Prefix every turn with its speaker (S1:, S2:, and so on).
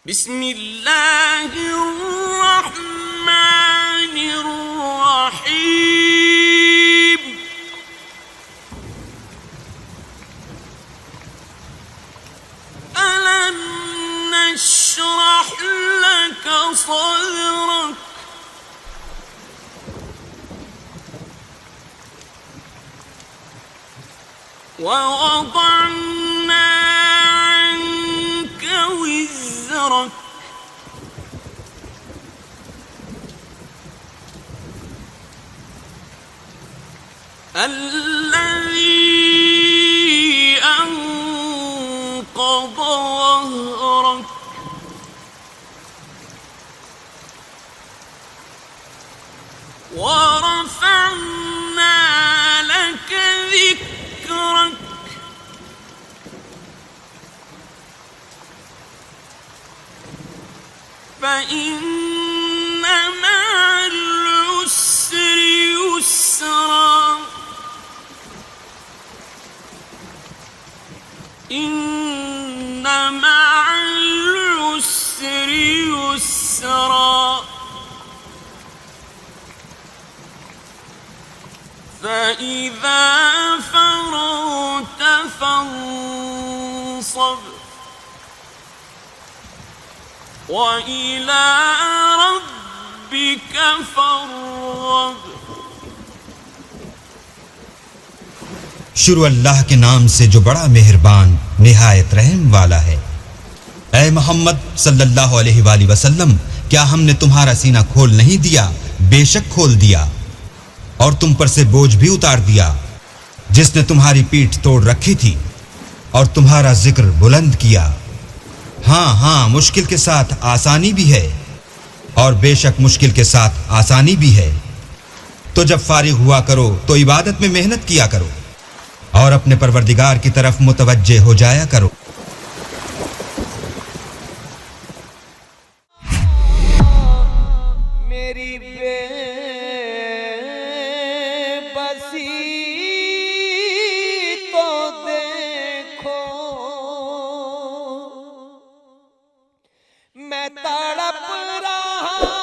S1: बिस्मिल्लाहिर्रहमानिर्रहीम। अलम नशरह लक सदरक ववदअना अन्क विज़रक الذي أنقض ظهرك ورفعنا لك ذكرك فإن مع العسر يسرا إن مع العسر يسرا فإذا فرغت فانصب وإلى ربك فارغب।
S2: शुरू अल्लाह के नाम से जो बड़ा मेहरबान निहायत रहम वाला है। ऐ मोहम्मद सल्लल्लाहु अलैहि वसल्लम, क्या हमने तुम्हारा सीना खोल नहीं दिया? बेशक खोल दिया, और तुम पर से बोझ भी उतार दिया जिसने तुम्हारी पीठ तोड़ रखी थी, और तुम्हारा जिक्र बुलंद किया। हाँ, मुश्किल के साथ आसानी भी है, और बेशक मुश्किल के साथ आसानी भी है। तो जब फारिग हुआ करो तो इबादत में मेहनत किया करो और अपने परवरदिगार की तरफ मुतवज्जे हो जाया करो।
S3: मेरी बेबसी तो देखो, मैं तड़प रहा